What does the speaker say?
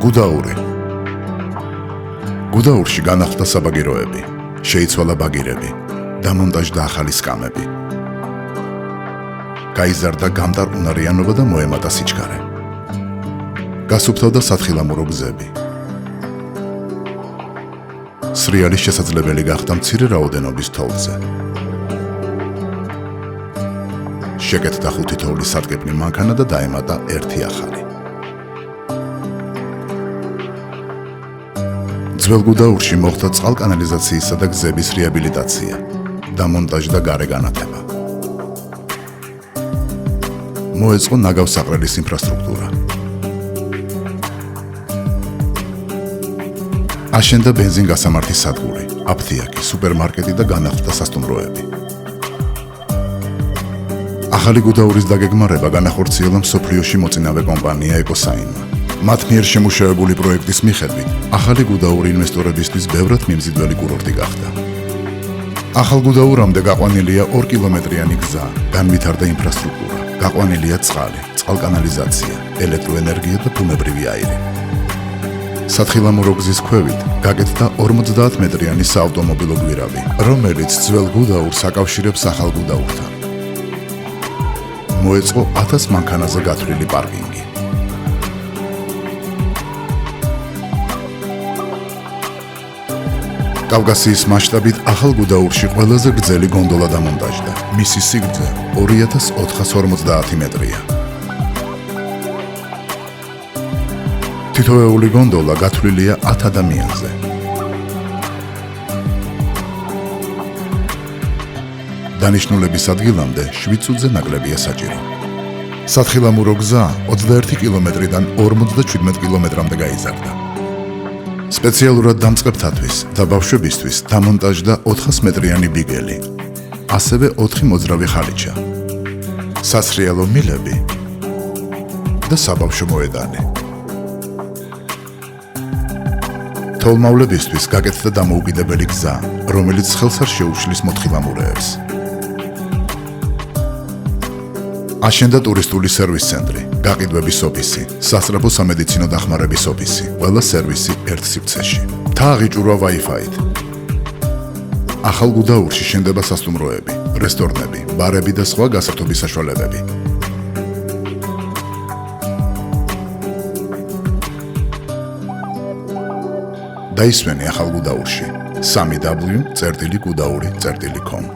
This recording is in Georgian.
გუდაური. გუდაურში განახლდა საბაგიროები, შეიცვალა ბაგირები, დამონტაჟდა ახალი სკამები. გაიზარდა გამტარ-უნარიანობა და მოემატა სიჩქარე. გასუფთავდა სათხილამურო გზები. სრიალის შესაძლებელი გახდა მცირე რაოდენობის თოვლზე. შეკეთდა 5 თოვლის სატკეპნი მანქანა და დაემატა 1 ახალი. ძველ გუდაურში მოხდა წყალკანალიზაციისა და გზების რეაბილიტაცია, დამონტაჟდა გარე განათება. მოეწყო ნაგავსაყრელის ინფრასტრუქტურა. აშენდა ბენზინგასამართის სადგური, აფთიაქი, სუპერმარკეტი და განახლდა სასტუმროები. ახალი გუდაურის დაგეგმარება განახორციელა მსოფლიოში მოწინავე კომპანია ეკოსაინმა. მათ მიერ შემუშავებული პროექტის მიხედვით, ახალი გუდაური ინვესტორებისთვის ბევრად მიმზიდველი კურორტი გახდა. ახალ გუდაურამდე გაყვანილია 2 კილომეტრიანი გზა, განვითარდა ინფრასტრუქტურა, გაყვანილია წყალი, წყალკანალიზაცია, ელექტროენერგია და ბუნებრივი აირი. სათხილამურო გზის ქვევით გაკეთდა 50 მეტრიანი საავტომობილო გვირავი, რომელიც ძველ გუდაურს აკავშირებს ახალ გუდაურთან. მოეწყო 1000 მანქანაზე გათვლილი პარკინგი. კავკასიის მასშტაბით ახალ გუდაურში ყველაზე გრძელი გონდოლა დამონტაჟდა. მისი სიგრძე 2450 მეტრია. თითოეული გონდოლა გათვლილია 10 ადამიანზე. დანიშნულების ადგილამდე 7 წუთზე ნაკლებია საჭირო. სათხილამურო გზა 21 კილომეტრიდან 57 კილომეტრამდე გაიზარდა. სპეციალურად დამწყებთათვის და ბავშვებისთვის დამონტაჟდა 400 მეტრიანი ბიგელი, ასევე 4 მოძრავი ხალიჩა, სასრიალო მილები და საბავშვო მოედანი. თოვლმოვლებისთვის გაკეთდა დამოუკიდებელი გზა, რომელიც ხელს არ შეუშლის მოთხილამურეებს. აშენდა ტურისტული სერვის ცენტრი, გაყიდვების ოფისი, სასწრაფო სამედიცინო დახმარების ოფისი, ყველა სერვისი ერთ სივრცეში. მთა აღიჭურვა Wi-Fi-ით. ახალ გუდაურში შენდება სასტუმროები, რესტორნები, ბარები და სხვა გასართობი საშუალებები. დაისვენი ახალ გუდაურში www.gudauri.com